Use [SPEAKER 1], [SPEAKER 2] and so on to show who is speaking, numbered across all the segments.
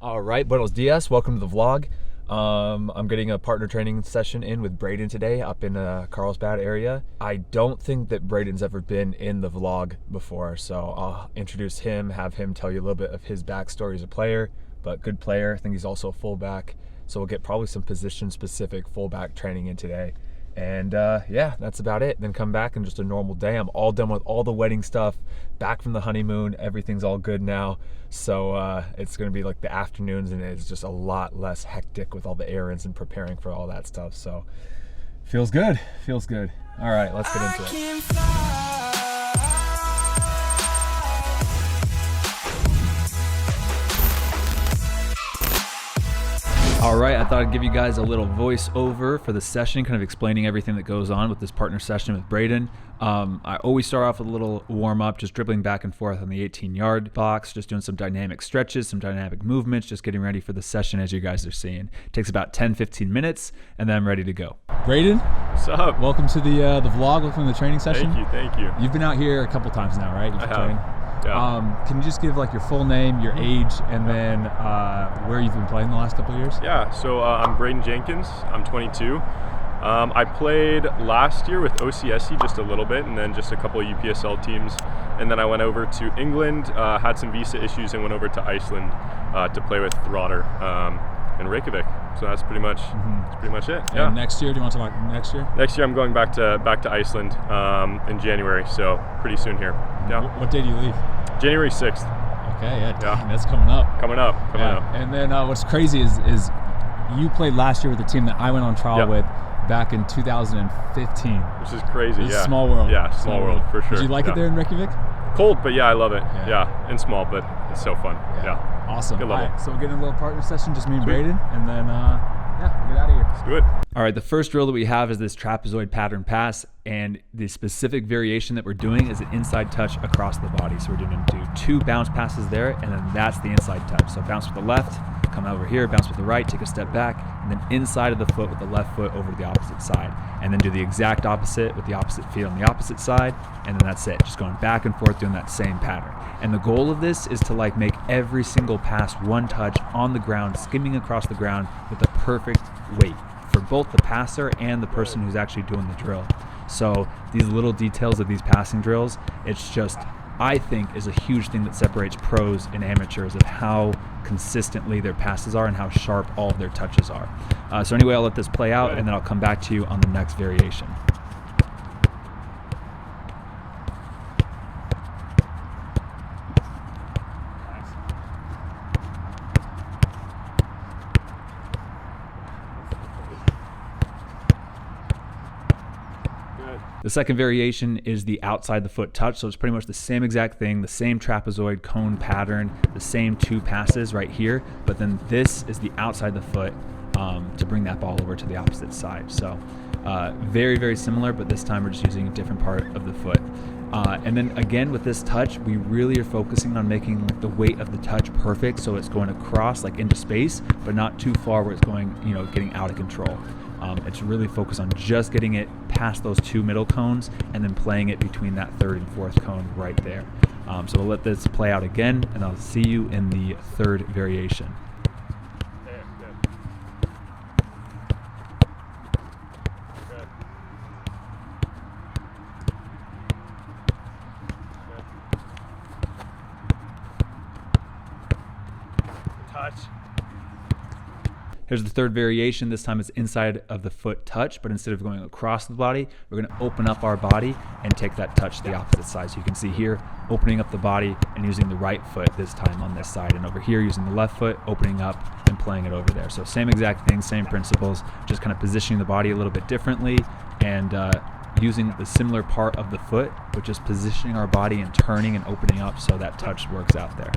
[SPEAKER 1] All right, buenos dias. Welcome to the vlog. I'm getting a partner training session in with Braden today up in Carlsbad area. I don't think that Braden's ever been in the vlog before, so I'll introduce him, have him tell you a little bit of his backstory as a player, but good player. I think he's also a fullback, so we'll get probably some position-specific fullback training in today. And yeah, that's about it. Then come back and just a normal day. I'm all done with all the wedding stuff, back from the honeymoon. Everything's all good now. So it's gonna be like the afternoons, and it's just a lot less hectic with all the errands and preparing for all that stuff. So feels good, feels good. All right, let's get into it. All right, I thought I'd give you guys a little voiceover for the session, kind of explaining everything that goes on with this partner session with Braden. I always start off with a little warm up, just dribbling back and forth on the 18-yard box, just doing some dynamic stretches, some dynamic movements, just getting ready for the session as you guys are seeing. It takes about 10-15 minutes, and then I'm ready to go. Braden,
[SPEAKER 2] what's up?
[SPEAKER 1] Welcome to the vlog, welcome to the training session.
[SPEAKER 2] Thank you.
[SPEAKER 1] You've been out here a couple times now, right?
[SPEAKER 2] I have. Yeah.
[SPEAKER 1] Can you just give like your full name, your age, and then where you've been playing the last couple of years?
[SPEAKER 2] Yeah, so I'm Braden Jenkins. I'm 22. I played last year with OCSC just a little bit, and then just a couple of UPSL teams. And then I went over to England, had some visa issues, and went over to Iceland to play with Throther in Reykjavik. So that's pretty much it. Yeah.
[SPEAKER 1] And next year, do you want to talk about next year?
[SPEAKER 2] Next year, I'm going back to Iceland in January, so pretty soon here. Yeah.
[SPEAKER 1] What day do you leave?
[SPEAKER 2] January 6th.
[SPEAKER 1] Okay, yeah. That's coming up.
[SPEAKER 2] Coming up.
[SPEAKER 1] And then what's crazy is you played last year with the team that I went on trial with back in 2015.
[SPEAKER 2] Which is crazy.
[SPEAKER 1] It's a small world.
[SPEAKER 2] Yeah, small world for sure.
[SPEAKER 1] Did you like it there in Reykjavik?
[SPEAKER 2] Cold, but yeah, I love it. Yeah, and small, but it's so fun. Yeah.
[SPEAKER 1] Awesome.
[SPEAKER 2] Good level.
[SPEAKER 1] All right, so we'll get in a little partner session, just me and Braden, and then we'll get out of here.
[SPEAKER 2] Let's do it.
[SPEAKER 1] All right, the first drill that we have is this trapezoid pattern pass, and the specific variation that we're doing is an inside touch across the body. So we're going to do 2 bounce passes there, and then that's the inside touch. So bounce with the left, come over here, bounce with the right, take a step back, and then inside of the foot with the left foot over to the opposite side. And then do the exact opposite with the opposite feet on the opposite side, and then that's it. Just going back and forth doing that same pattern. And the goal of this is to like make every single pass one touch on the ground, skimming across the ground with the perfect weight for both the passer and the person who's actually doing the drill. So these little details of these passing drills, it's just, I think, is a huge thing that separates pros and amateurs of how consistently their passes are and how sharp all of their touches are. So anyway, I'll let this play out, and then I'll come back to you on the next variation. The second variation is the outside the foot touch. So it's pretty much the same exact thing, the same trapezoid cone pattern, the same 2 passes right here, but then this is the outside the foot to bring that ball over to the opposite side. So very, very similar, but this time we're just using a different part of the foot. And then again with this touch, we really are focusing on making like the weight of the touch perfect, so it's going across like into space, but not too far where it's going, getting out of control. It's really focused on just getting it past those 2 middle cones and then playing it between that 3rd and 4th cone right there. So we'll let this play out again, and I'll see you in the 3rd variation.
[SPEAKER 2] Touch.
[SPEAKER 1] Here's the 3rd variation. This time it's inside of the foot touch, but instead of going across the body, we're going to open up our body and take that touch to the opposite side. So you can see here, opening up the body and using the right foot this time on this side, and over here using the left foot, opening up and playing it over there. So same exact thing, same principles, just kind of positioning the body a little bit differently and using the similar part of the foot, which is positioning our body and turning and opening up so that touch works out there.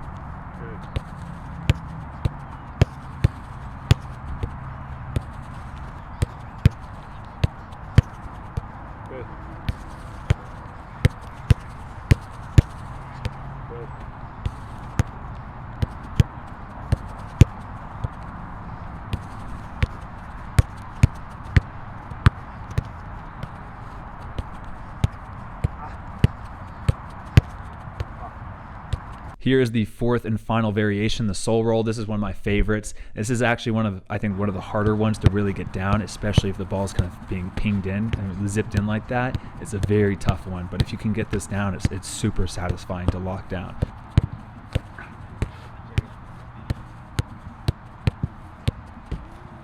[SPEAKER 1] Here is the fourth and final variation, the soul roll. This is one of my favorites. This is actually I think one of the harder ones to really get down, especially if the ball's kind of being pinged in and zipped in like that. It's a very tough one, but if you can get this down, it's super satisfying to lock down.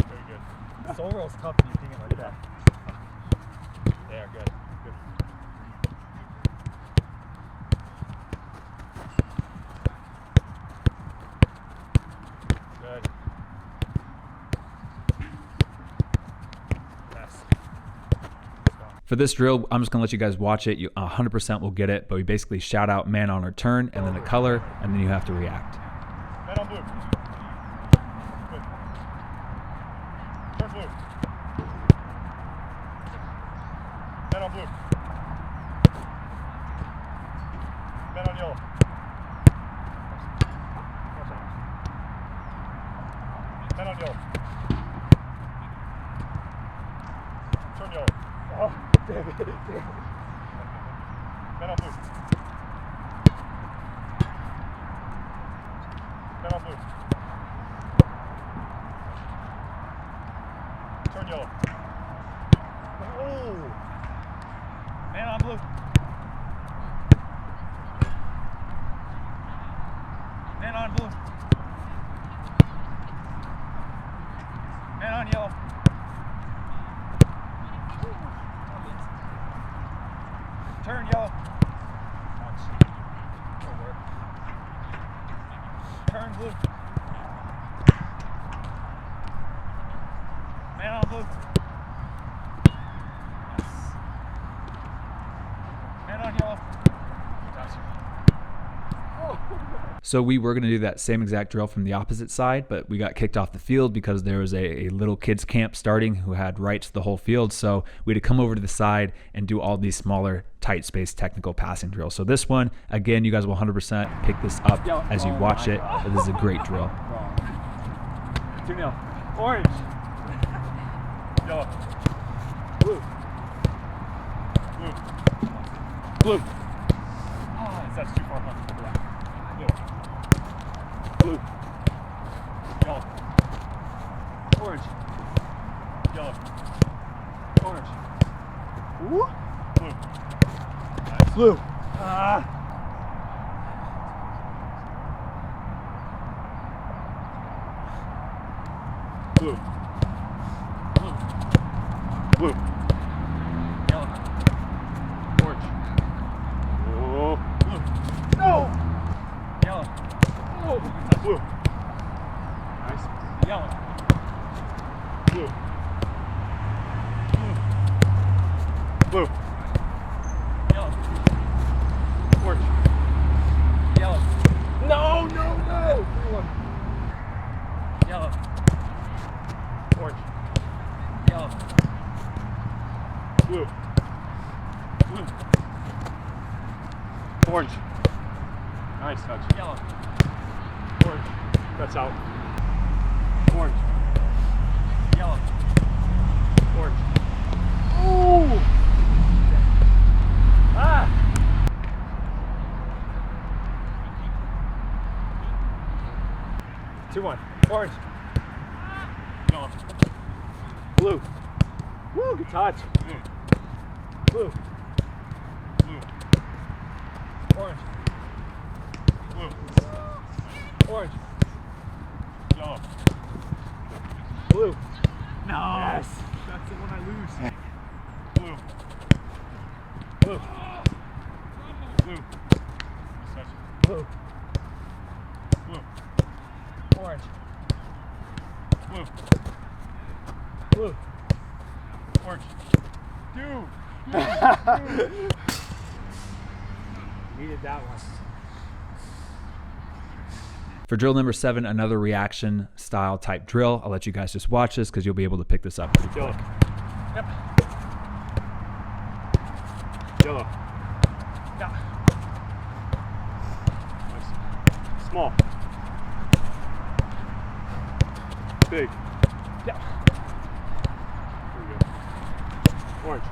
[SPEAKER 2] Very good.
[SPEAKER 3] Soul roll's tough when you ping it like that.
[SPEAKER 2] There, good. Good. Good. Yes.
[SPEAKER 1] For this drill, I'm just gonna let you guys watch it. You 100% will get it, but we basically shout out man on our turn and then a color, and then you have to react.
[SPEAKER 2] Man on blue. Good. Turn blue. Man on blue. Man on yellow. Man on yellow. Turn yellow.
[SPEAKER 3] Oh, damn it.
[SPEAKER 2] Man on blue. Man on blue. Turn yellow.
[SPEAKER 3] Oh. Man on blue. Man on blue. Man on yellow. Turn yellow. Turn blue. Man on blue. Man on yellow.
[SPEAKER 1] So we were gonna do that same exact drill from the opposite side, but we got kicked off the field because there was a little kids camp starting who had rights to the whole field. So we had to come over to the side and do all these smaller, tight space technical passing drills. So this one, again, you guys will 100% pick this up as you watch it. But this is a great drill.
[SPEAKER 3] 2-0. Orange.
[SPEAKER 2] Yellow.
[SPEAKER 3] Blue.
[SPEAKER 2] Blue.
[SPEAKER 3] Blue.
[SPEAKER 2] Oh, that's too far. Blue.
[SPEAKER 3] Blue.
[SPEAKER 2] Yellow.
[SPEAKER 3] Orange.
[SPEAKER 2] Yellow.
[SPEAKER 3] Orange. Woo.
[SPEAKER 2] Blue. Nice.
[SPEAKER 3] Blue.
[SPEAKER 2] Blue. Blue. Blue.
[SPEAKER 3] Yellow.
[SPEAKER 2] Orange. Oh. Blue.
[SPEAKER 3] No. Yellow.
[SPEAKER 2] Oh. Blue. Nice.
[SPEAKER 3] Yellow.
[SPEAKER 2] Blue. Blue.
[SPEAKER 3] Yellow.
[SPEAKER 2] Orange.
[SPEAKER 3] Yellow.
[SPEAKER 2] No, no, no.
[SPEAKER 3] Yellow.
[SPEAKER 2] Orange.
[SPEAKER 3] Yellow.
[SPEAKER 2] Blue. Blue. Orange. Nice touch.
[SPEAKER 3] Yellow.
[SPEAKER 2] Orange. That's out. Orange.
[SPEAKER 3] Yellow.
[SPEAKER 2] Orange.
[SPEAKER 3] Ooh. Ah.
[SPEAKER 2] 2-1.
[SPEAKER 3] Orange.
[SPEAKER 2] Yellow.
[SPEAKER 3] Blue. Woo, good touch.
[SPEAKER 2] Blue.
[SPEAKER 3] Blue.
[SPEAKER 2] Blue.
[SPEAKER 3] Orange.
[SPEAKER 2] Blue.
[SPEAKER 3] Orange.
[SPEAKER 2] Yellow.
[SPEAKER 3] Blue. No.
[SPEAKER 2] Yes.
[SPEAKER 3] That's the one I lose.
[SPEAKER 2] Blue.
[SPEAKER 3] Blue.
[SPEAKER 2] Blue. Nice touch.
[SPEAKER 3] Blue.
[SPEAKER 2] Blue.
[SPEAKER 3] Orange.
[SPEAKER 2] Blue.
[SPEAKER 3] Blue.
[SPEAKER 2] Orange. Dude.
[SPEAKER 3] Needed that one.
[SPEAKER 1] For drill number 7, another reaction style type drill. I'll let you guys just watch this because you'll be able to pick this up pretty quick.
[SPEAKER 2] Yellow.
[SPEAKER 3] Yep.
[SPEAKER 2] Yellow.
[SPEAKER 3] Yeah.
[SPEAKER 2] Nice. Small. Big.
[SPEAKER 3] Yeah.
[SPEAKER 2] There we go. Orange.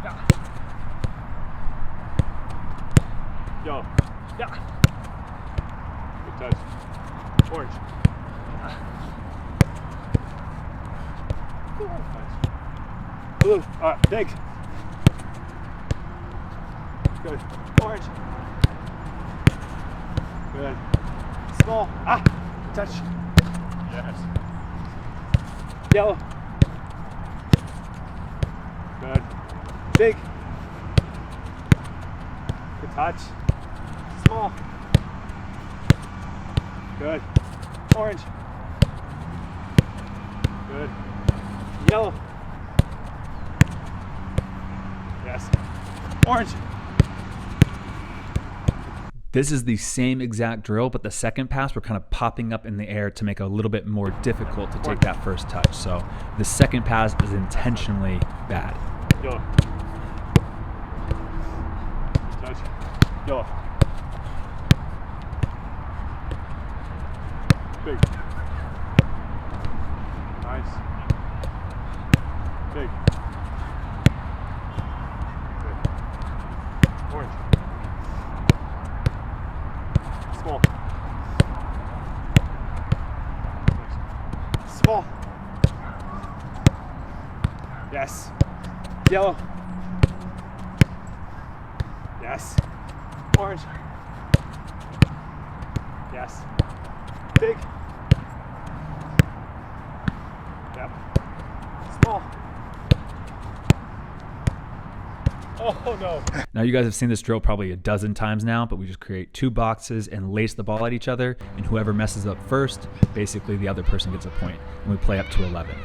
[SPEAKER 3] Yeah.
[SPEAKER 2] Yellow.
[SPEAKER 3] Yeah.
[SPEAKER 2] Touch. Orange. Nice. Blue. Big. Good. Orange. Good. Small. Touch. Yes. Yellow. Good. Big. Good touch. Small. Good. Orange. Good. Yellow. Yes. Orange.
[SPEAKER 1] This is the same exact drill, but the second pass we're kind of popping up in the air to make it a little bit more difficult to take that first touch. So the second pass is intentionally bad.
[SPEAKER 2] Yellow. Touch. Yellow. Big. Nice. Big. Good. Orange. Small. Small. Yes. Yellow. Yes. Orange. Yes. Big. Yep. Small. Oh no.
[SPEAKER 1] Now you guys have seen this drill probably a dozen times now, but we just create two boxes and lace the ball at each other, and whoever messes up first, basically the other person gets a point, and we play up to 11.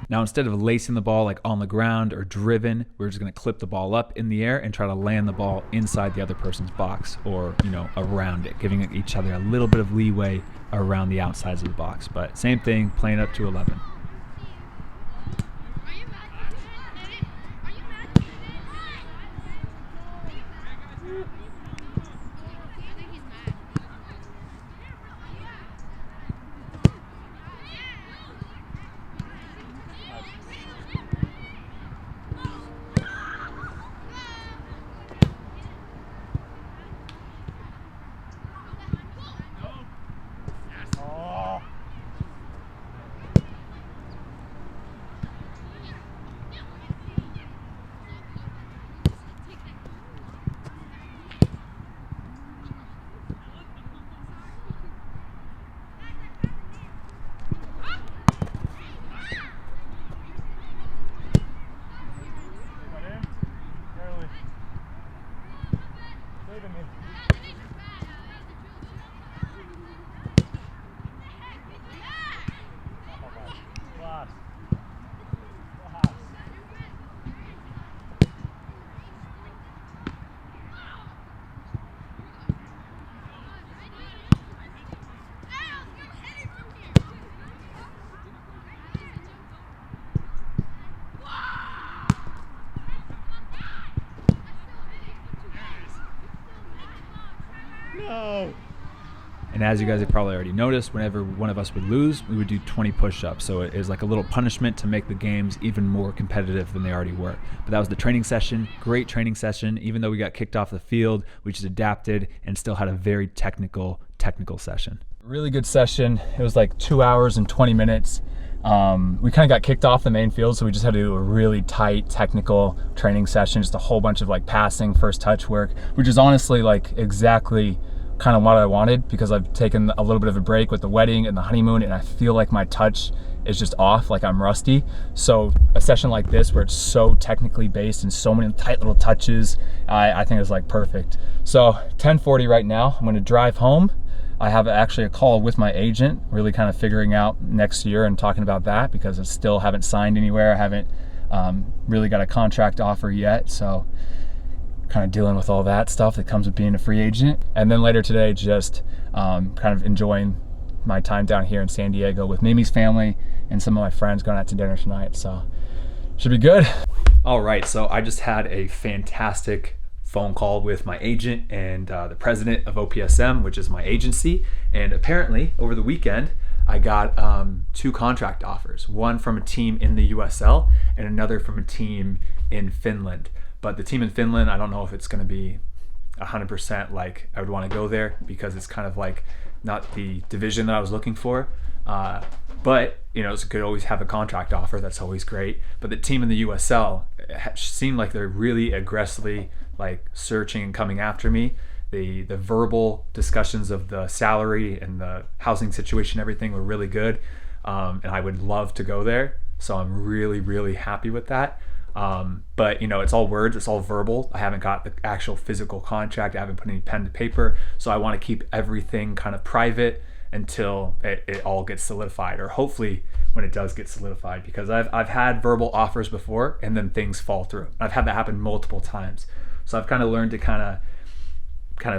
[SPEAKER 1] Now, instead of lacing the ball like on the ground or driven, we're just going to clip the ball up in the air and try to land the ball inside the other person's box, or, you know, around it, giving each other a little bit of leeway around the outsides of the box. But same thing, playing up to 11. And as you guys have probably already noticed, whenever one of us would lose, we would do 20 push-ups. So it was like a little punishment to make the games even more competitive than they already were. But that was the training session. Great training session. Even though we got kicked off the field, we just adapted and still had a very technical session. Really good session. It was like 2 hours and 20 minutes. We kind of got kicked off the main field, so we just had to do a really tight technical training session, just a whole bunch of like passing, first touch work, which is honestly like exactly kind of what I wanted, because I've taken a little bit of a break with the wedding and the honeymoon, and I feel like my touch is just off, like I'm rusty. So a session like this where it's so technically based and so many tight little touches, I think is like perfect. So 10:40 right now, I'm gonna drive home. I have actually a call with my agent, really kind of figuring out next year and talking about that, because I still haven't signed anywhere. I haven't really got a contract offer yet. So kind of dealing with all that stuff that comes with being a free agent. And then later today, just kind of enjoying my time down here in San Diego with Mimi's family and some of my friends, going out to dinner tonight. So should be good. All right, so I just had a fantastic phone call with my agent and the president of OPSM, which is my agency. And apparently over the weekend, I got 2 contract offers, one from a team in the USL and another from a team in Finland. But the team in Finland, I don't know if it's going to be 100% like I would want to go there, because it's kind of like not the division that I was looking for. But you know, it's good to always have a contract offer. That's always great. But the team in the USL seemed like they're really aggressively like searching and coming after me. The verbal discussions of the salary and the housing situation, everything were really good. And I would love to go there. So I'm really, really happy with that. But you know, it's all words, it's all verbal. I haven't got the actual physical contract. I haven't put any pen to paper. So I want to keep everything kind of private until it all gets solidified, or hopefully when it does get solidified, because I've had verbal offers before and then things fall through. I've had that happen multiple times. So I've kind of learned to kind of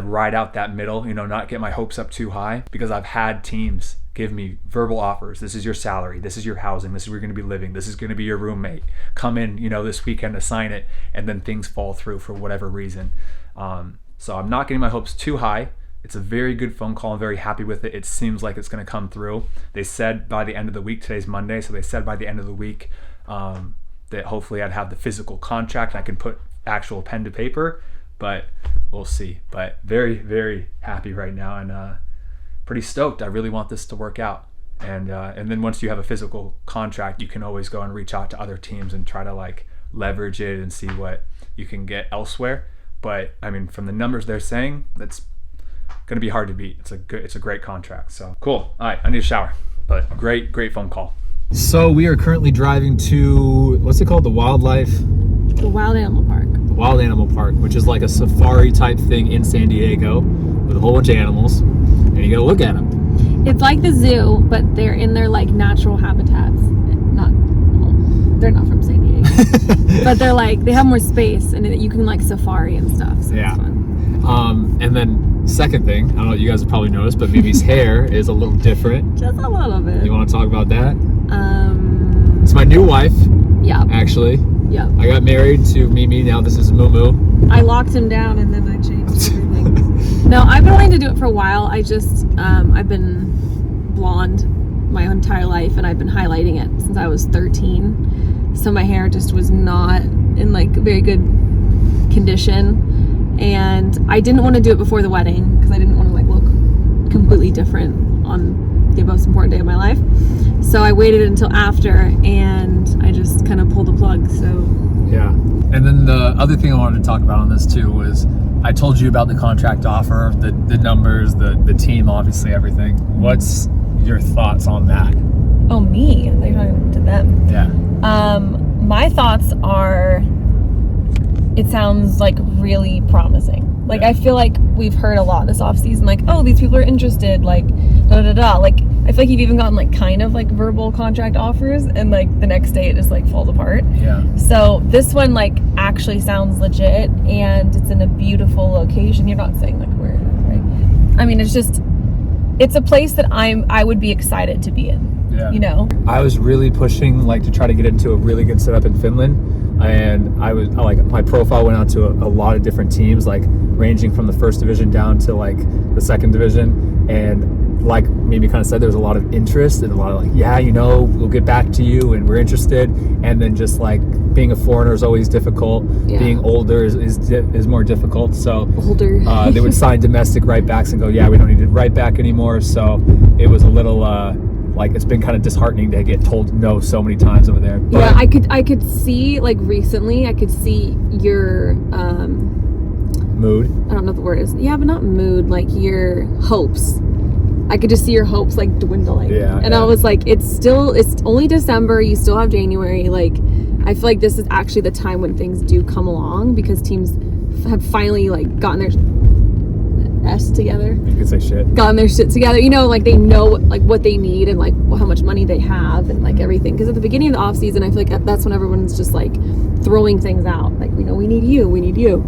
[SPEAKER 1] ride out that middle, you know, not get my hopes up too high, because I've had teams give me verbal offers. This is your salary, this is your housing, this is where you're going to be living, this is going to be your roommate, come in, you know, this weekend to sign it, and then things fall through for whatever reason. So I'm not getting my hopes too high. It's a very good phone call. I'm very happy with it. It seems like it's going to come through. They said by the end of the week, today's Monday, so they said by the end of the week that hopefully I'd have the physical contract and I can put actual pen to paper, but we'll see. But very, very happy right now, and pretty stoked. I really want this to work out. And then once you have a physical contract, you can always go and reach out to other teams and try to like leverage it and see what you can get elsewhere. But I mean, from the numbers they're saying, that's going to be hard to beat. It's a great contract. So cool. All right, I need a shower, but great phone call. So we are currently driving to, what's it called? The Wild Animal Park, which is like a safari type thing in San Diego with a whole bunch of animals, and you gotta look at them.
[SPEAKER 4] It's like the zoo, but they're in their like natural habitats. They're not from San Diego, but they're like, they have more space and you can like safari and stuff. So
[SPEAKER 1] Yeah.
[SPEAKER 4] It's fun.
[SPEAKER 1] And then second thing, I don't know, you guys have probably noticed, but Mimi's hair is a little different.
[SPEAKER 4] Just a little bit.
[SPEAKER 1] You want to talk about that? It's my new wife,
[SPEAKER 4] Yeah.
[SPEAKER 1] actually.
[SPEAKER 4] Yeah.
[SPEAKER 1] I got married to Mimi. Now this is Moo.
[SPEAKER 4] I locked him down and then I changed everything. No, I've been wanting to do it for a while. I just, I've been blonde my entire life, and I've been highlighting it since I was 13. So my hair just was not in like very good condition, and I didn't want to do it before the wedding because I didn't want to like look completely different on the most important day of my life. So I waited until after, and I just kind of pulled the plug. So
[SPEAKER 1] Yeah. And then the other thing I wanted to talk about on this too was, I told you about the contract offer, the numbers, the team, obviously everything. What's your thoughts on that?
[SPEAKER 4] Oh, me? They're talking to them.
[SPEAKER 1] Yeah.
[SPEAKER 4] My thoughts are, it sounds like really promising. Like,
[SPEAKER 1] Yeah.
[SPEAKER 4] I feel like we've heard a lot this offseason, like, oh, these people are interested, like, da-da-da. Like, I feel like you've even gotten, like, kind of, like, verbal contract offers, and, like, the next day it just, like, falls apart.
[SPEAKER 1] Yeah.
[SPEAKER 4] So this one, like, actually sounds legit, and it's in a beautiful location. You're not saying, like, where, right? I mean, it's just, it's a place that I would be excited to be in.
[SPEAKER 1] Yeah.
[SPEAKER 4] You know?
[SPEAKER 1] I was really pushing like to try to get into a really good setup in Finland, and I was like, my profile went out to a lot of different teams, like ranging from the first division down to like the second division, and like Mimi kind of said, there was a lot of interest and a lot of like, yeah, you know, we'll get back to you and we're interested. And then just like being a foreigner is always difficult.
[SPEAKER 4] Yeah.
[SPEAKER 1] Being older is more difficult. So
[SPEAKER 4] Older.
[SPEAKER 1] they would sign domestic right backs and go, yeah, we don't need it right back anymore. So it was a little like, it's been kind of disheartening to get told no so many times over there. But
[SPEAKER 4] yeah, I could see, like, recently I could see your
[SPEAKER 1] mood.
[SPEAKER 4] I don't know what the word is. Yeah, but not mood, like your hopes. I could just see your hopes like dwindling.
[SPEAKER 1] Yeah,
[SPEAKER 4] and I was like, it's only December, you still have January. Like, I feel like this is actually the time when things do come along, because teams have finally like gotten their together.
[SPEAKER 1] You could say shit.
[SPEAKER 4] Gotten their shit together. You know, like they know like what they need and like how much money they have and like everything. Because at the beginning of the off season, I feel like that's when everyone's just like throwing things out. Like, we need you.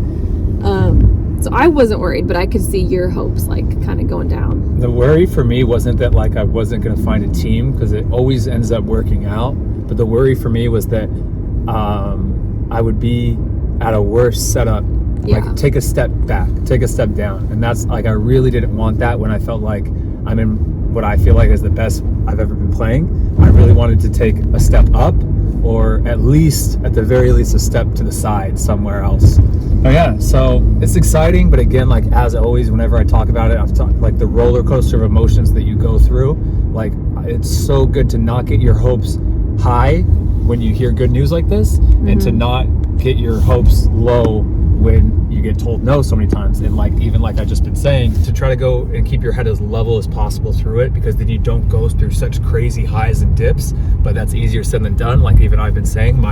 [SPEAKER 4] So I wasn't worried, but I could see your hopes like kind of going down.
[SPEAKER 1] The worry for me wasn't that like I wasn't going to find a team, because it always ends up working out. But the worry for me was that I would be at a worse setup.
[SPEAKER 4] Yeah.
[SPEAKER 1] Like, take a step back, take a step down. And that's like, I really didn't want that when I felt like I'm in what I feel like is the best I've ever been playing. I really wanted to take a step up, or at the very least, a step to the side somewhere else. Oh yeah, so it's exciting, but again, like as always, whenever I talk about it, I'm talking like the roller coaster of emotions that you go through. Like, it's so good to not get your hopes high when you hear good news like this, and to not get your hopes low when you get told no so many times. And like, even like I just been saying, to try to go and keep your head as level as possible through it, because then you don't go through such crazy highs and dips. But that's easier said than done. Like, even I've been saying,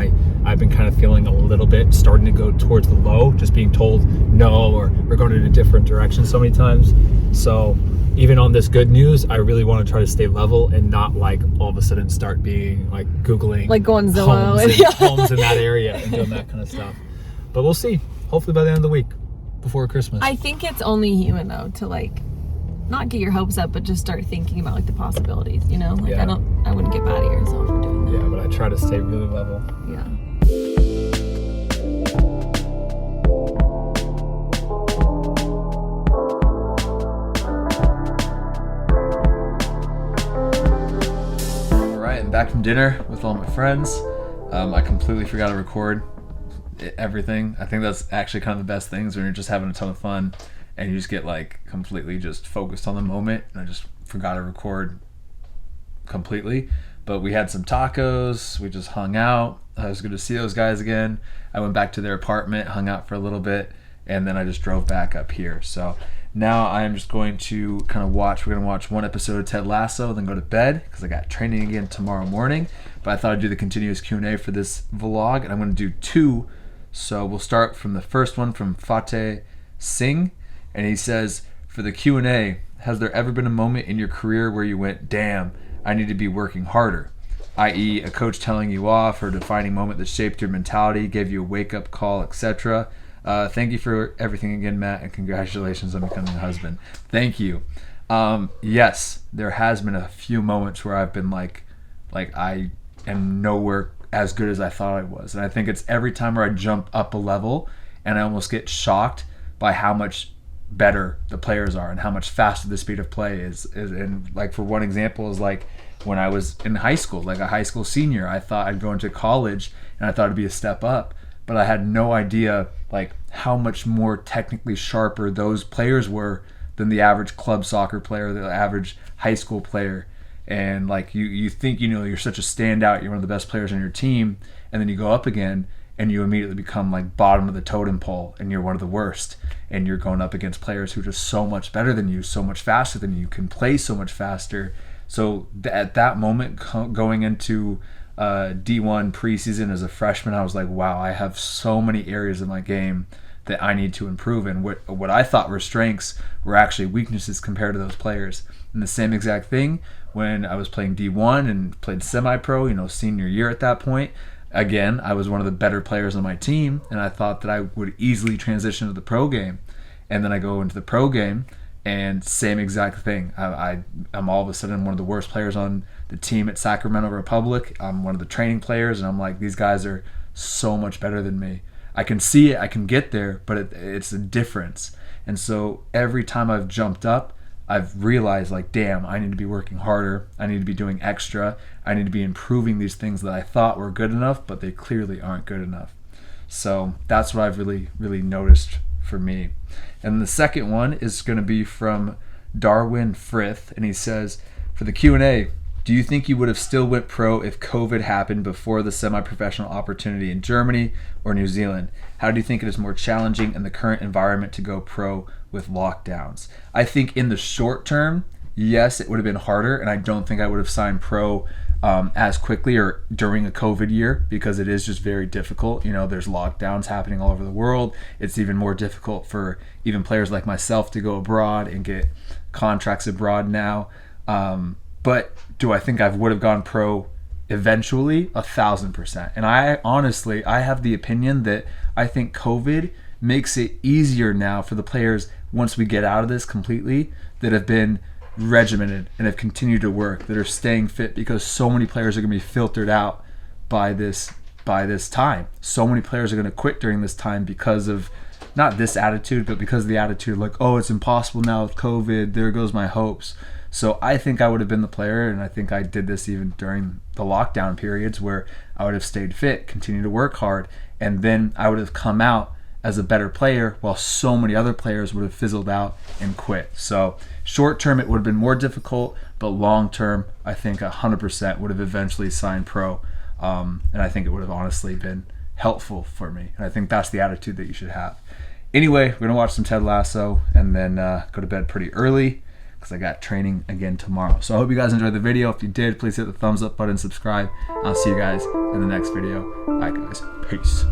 [SPEAKER 1] I've been kind of feeling a little bit starting to go towards the low, just being told no, or we're going in a different direction so many times. So even on this good news, I really want to try to stay level and not like all of a sudden start being like Googling
[SPEAKER 4] Like going Zillow
[SPEAKER 1] homes in that area and doing that kind of stuff. But we'll see. Hopefully by the end of the week, before Christmas.
[SPEAKER 4] I think it's only human though to like not get your hopes up, but just start thinking about like the possibilities, you know? Like,
[SPEAKER 1] Yeah.
[SPEAKER 4] I wouldn't get mad at yourself for doing that.
[SPEAKER 1] Yeah, but I try to stay really level.
[SPEAKER 4] Yeah.
[SPEAKER 5] All right, I'm back from dinner with all my friends. I completely forgot to record everything. I think that's actually kind of the best things when you're just having a ton of fun and you just get like completely just focused on the moment. And I just forgot to record completely. But we had some tacos. We just hung out. I was good to see those guys again. I went back to their apartment, hung out for a little bit, and then I just drove back up here. So now I am just going to kind of watch. We're going to watch one episode of Ted Lasso, then go to bed because I got training again tomorrow morning. But I thought I'd do the continuous Q&A for this vlog, and I'm going to do two. So we'll start from the first one from Fateh Singh, and he says, for the Q&A, has there ever been a moment in your career where you went, damn, I need to be working harder? I.e., a coach telling you off, or a defining moment that shaped your mentality, gave you a wake-up call, etc. Thank you for everything again, Matt, and congratulations on becoming a husband. Thank you. Yes, there has been a few moments where I've been like I am nowhere as good as I thought I was. And I think it's every time where I jump up a level and I almost get shocked by how much better the players are and how much faster the speed of play is. And like, for one example is like when I was in high school, like a high school senior, I thought I'd go into college and I thought it'd be a step up, but I had no idea like how much more technically sharper those players were than the average club soccer player, the average high school player. And like you think, you know, you're such a standout, you're one of the best players on your team, and then you go up again and you immediately become like bottom of the totem pole and you're one of the worst, and you're going up against players who are just so much better than you, so much faster than you, can play so much faster. So at that moment, going into D1 preseason as a freshman, I was like, wow, I have so many areas of my game that I need to improve, and what I thought were strengths were actually weaknesses compared to those players. And the same exact thing when I was playing D1 and played semi-pro, you know, senior year at that point. Again, I was one of the better players on my team, and I thought that I would easily transition to the pro game. And then I go into the pro game, and same exact thing. I'm all of a sudden one of the worst players on the team at Sacramento Republic. I'm one of the training players, and I'm like, these guys are so much better than me. I can see it, I can get there, but it's a difference. And so every time I've jumped up, I've realized like, damn, I need to be working harder. I need to be doing extra. I need to be improving these things that I thought were good enough, but they clearly aren't good enough. So that's what I've really, really noticed for me. And the second one is going to be from Darwin Frith, and he says, for the Q&A, do you think you would have still went pro if COVID happened before the semi-professional opportunity in Germany or New Zealand? How do you think it is more challenging in the current environment to go pro with lockdowns? I think in the short term, yes, it would have been harder, and I don't think I would have signed pro as quickly or during a COVID year, because it is just very difficult. You know, there's lockdowns happening all over the world. It's even more difficult for even players like myself to go abroad and get contracts abroad now. But do I think I would have gone pro eventually? 1,000%. And I honestly, I have the opinion that I think COVID makes it easier now for the players, once we get out of this completely, that have been regimented and have continued to work, that are staying fit, because so many players are going to be filtered out by this time. So many players are going to quit during this time because of not this attitude, but because of the attitude like, oh, it's impossible now with COVID, there goes my hopes. So I think I would have been the player, and I think I did this even during the lockdown periods, where I would have stayed fit, continued to work hard, and then I would have come out as a better player, while so many other players would have fizzled out and quit. So short term, it would have been more difficult, but long term, I think 100% would have eventually signed pro. And I think it would have honestly been helpful for me. And I think that's the attitude that you should have. Anyway, we're gonna watch some Ted Lasso and then go to bed pretty early, because I got training again tomorrow. So I hope you guys enjoyed the video. If you did, please hit the thumbs up button, subscribe. I'll see you guys in the next video. Bye guys, peace.